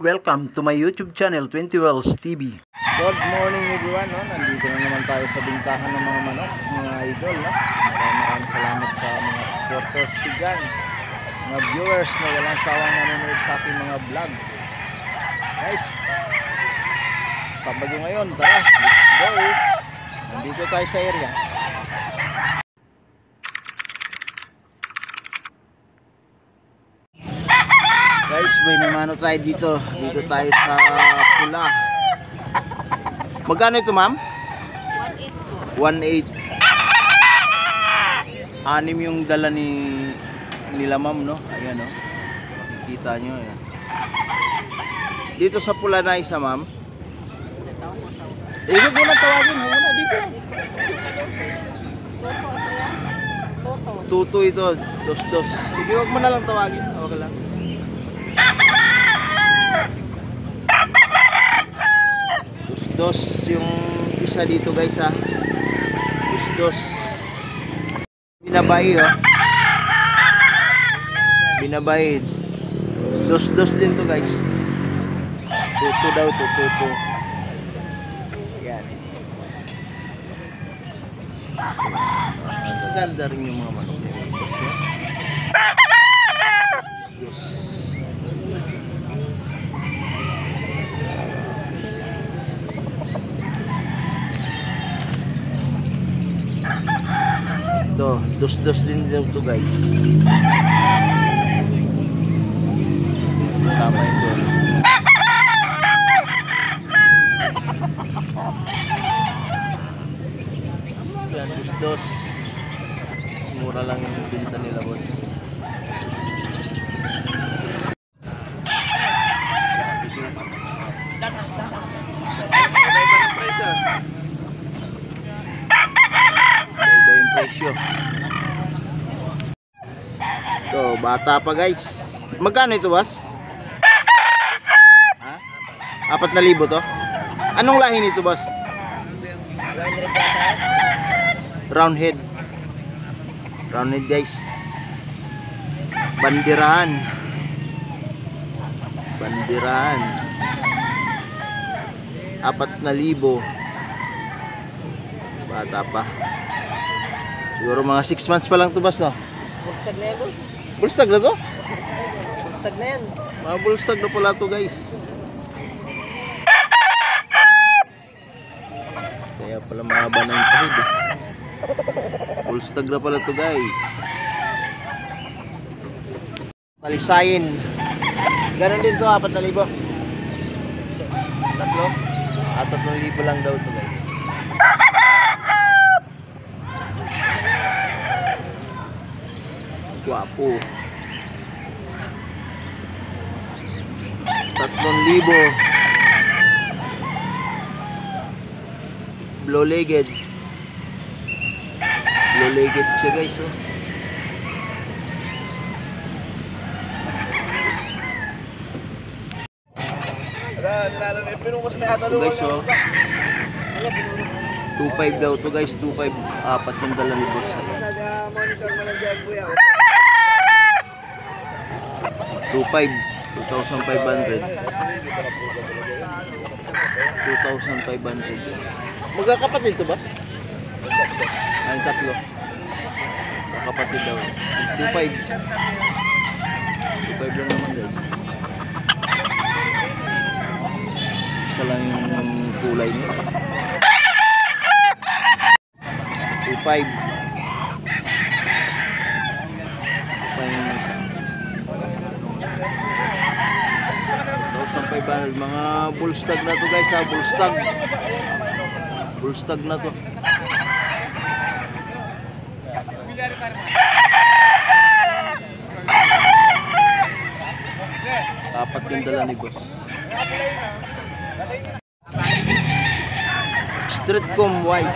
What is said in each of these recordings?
Welcome to my YouTube channel, 20 Wells TV. Good morning everyone, no? Nandito na naman tayo sa bintahan ng mga manok, mga idol, no? Maraming salamat sa mga supporters dyan, mga viewers na walang sawang nanonood sa aking mga vlog. Guys, Sabado ngayon, tara, let's go! Nandito tayo sa area. Guys, may namano tayo dito. Dito tayo sa pula. Magkano ito, ma'am? 1.8. 6 yung dala nila, ma'am, no? Ayan, no? Makikita nyo, ayan. Dito sa pula na isa, ma'am. Huwag mo na tawagin. Huwag mo na dito. Tuto ito. Dos. Sige, huwag mo na lang tawagin. Okay lang. Dos yung isa dito, guys, ha. Dos. Binabae, oh. Binabae. Dos din to, guys. Tuto daw to, tuto. Ayan. Ganda rin yung mga manok nila. Ito, dos din daw to, guys. Sama ito. Yan, dos. Mura lang yung binta nila, boss. Ito, bata pa, guys. Magkano ito, boss? Ha? 4,000 to? Anong lahi nito, boss? Round head. Round head, guys. Bandirahan. 4,000. Bata pa. Siguro mga 6 months pa lang to, boss, no? Bulstag na yan, boss. Bulstag na to? Bulstag na yan. Mga bulstag na pala to, guys. Kaya pala mahaba na yung pahid, eh. Bulstag na pala to, guys. Talisayin. Ganon din to, 4,000. Tatlo? 3,000 lang daw to, guys. Guwapo. 3,000. Blue-legged. Blue-legged siya, guys, oh. Ito, guys, oh. 2,500 daw to, guys. 2,500. 4 yung dala ni boss. 2,500. 2,500. 2,500. Magkakapatid to, boss? Ay, tatlo. Magkakapatid daw. 2,500. 2,500 lang naman, guys. Isa lang yung kulay niya. 2,500. 2,500. Mga bulstag na to, guys, ha. Bulstag na to. Apat yung dala ni boss. Streetcomb white.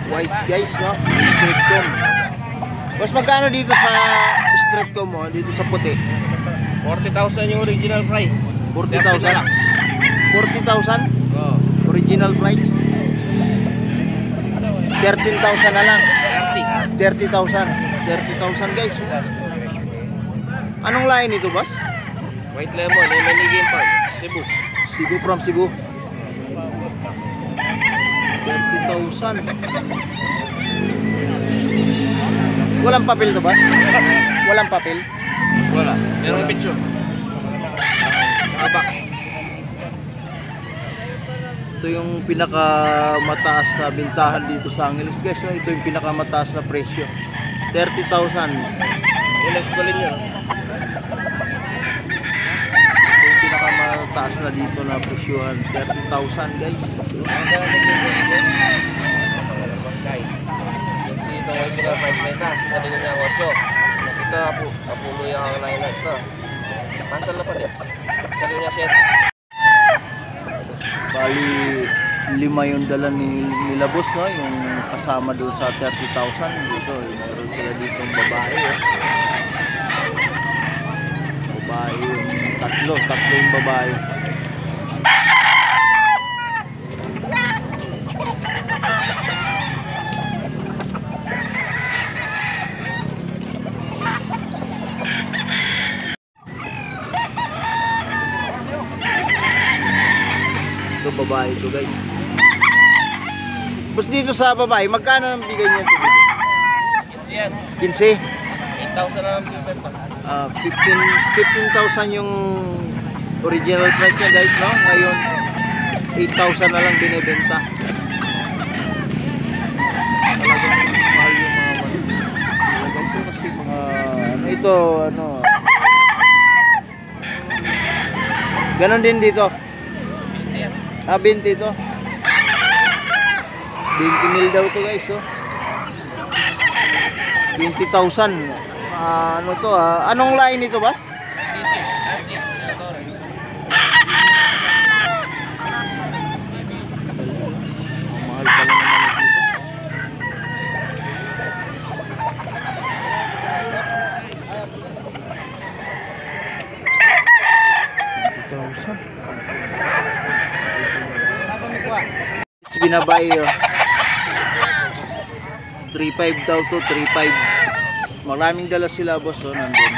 White, guys, no? Streetcomb. Boss, magkano dito sa streetcomb mo? Dito sa puti? 40,000 yung original price. 40,000? 40,000? Oo. Original price? 13,000 na lang. 30,000. 30,000, guys. Anong lahi nito, boss? White lemon, Emily Game Park, Cebu. Cebu from Cebu. 30,000. Walang papel to ba? Walang papel. Wala. Merong picture. Box. Ito yung pinakamataas na bintahan dito sa Angeles guys. No? Ito yung pinakamataas na presyo. 30,000. Unex ko rin yun. Ito yung pinakamataas na dito na presyohan. 30,000 guys. Ang ganda din yung guys. Yung si itong original price na ito. Sabi ko niya 8. Nakita po. Napuloy ang line na ito. Cancel na pa din. Sabi niya 7. Bali 5 yung dala nila boss, no? Yung kasama doon sa 30,000 dito. Meron sila dito ng babae. Babae yung tatlo yung babae. Ito babae ito guys. Bus dito sa babae, magkano ang bigay niya ito dito? 15 yan. 15? 8,000 na lang bibenta. 15,000 yung original price niya guys, no? Ngayon 8,000 na lang binibenta. Talagang mahal yung mga guys, so, kasi mga ano ito, ano. Ganon din dito. 20 ito. 20,000 daw to guys, oh. 20,000. Ano to, anong line ito ba? Mahal pala naman ito. Binabay, oh. 3.5 daw to, 3.5. Maraming dala sila boss, oh, nandun.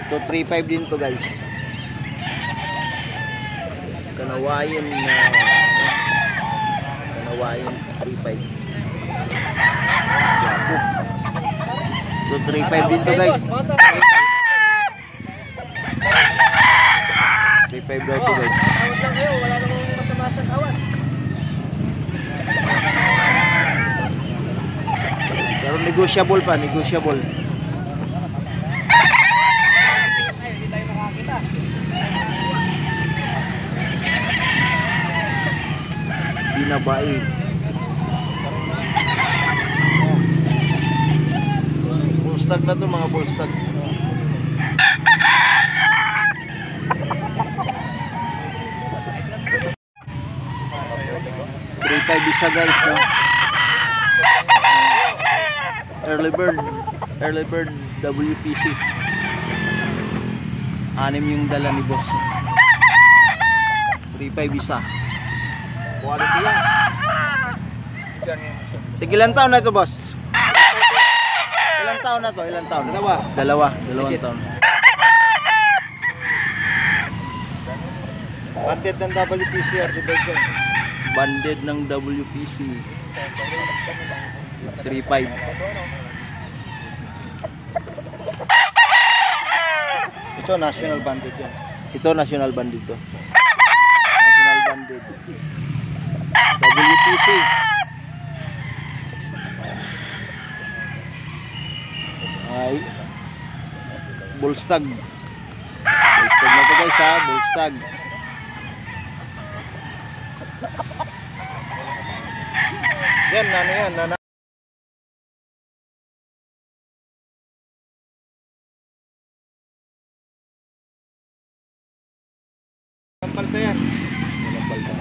Ito 3.5 din to guys. Kanawayan na Kanawayan 3.5. Yapo. Ito 3.5 din to guys. 3.5 daw to guys. Wala namang masama-masang awan. Pero negotiable pa, negotiable. Hindi tayo makakita. Binabae. Full stock na to, mga full stock. $3.5 isa guys, no? Early bird WPC. 6 yung dala ni boss. 3.5 isa. Quality yan. Ilan taon na ito boss? Ilang taon na to? Ilang taon? Dalawang taon. Banded ng WPC Banded ng WPC 3.5. Ito national banded yan. Ito national banded to. National banded. WPC. Ay. Bullstag. Bullstag na to guys, ha. Bullstag. Yan, ano yan, palta yan. Walang palta.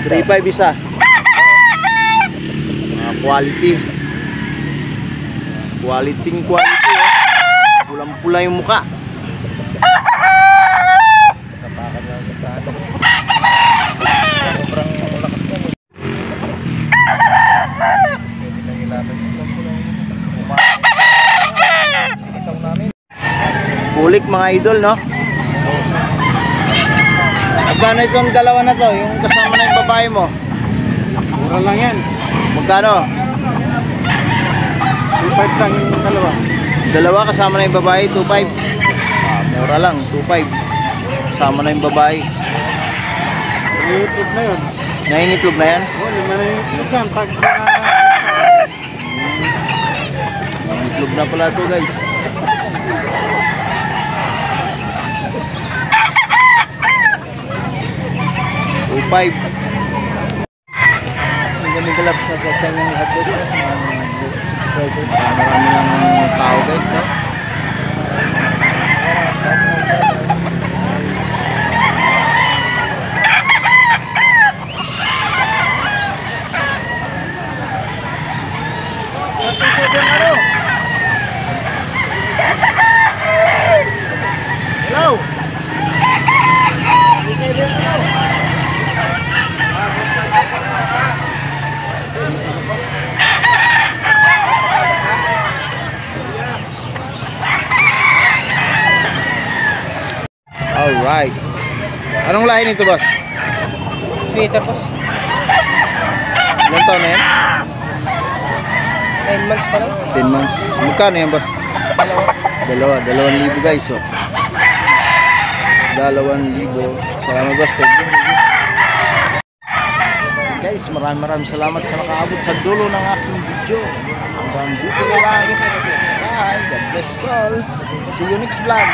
3.5 isa. Quality. Quality, oh. Pulang-pula yung mukha. Tapakan lang sa ano. Sobrang lakas na. balik mga idol, no? Magkano itong dalawa na to? Yung kasama na yung babae mo? Mura lang yan. Magkano? 2.5 lang yung dalawa. Dalawa kasama na yung babae, 2.5. Mura lang, 2.5. Kasama na yung babae. YouTube na yun. Nainitlog na yan? Oo, lima na yung YouTube yan. Pag Nainitlog na pala ito, guys. $2.5. Ang galap sa sasal ng lahat guys. Sa mga subscribers. Marami ng tao, guys, no? Hello! Alright. Anong lahi nito, boss? Sweater boss. Ilan taon na yan? 9 months pa lang. 10 months. Magkano yan, boss? Dalawa. 2,000 guys, oh. 2,000. Salamat, boss. Thank you. Guys, maraming salamat sa nakaabot sa dulo ng aking video. Hanggang dito na lang. Bye. God bless all. See you next vlog.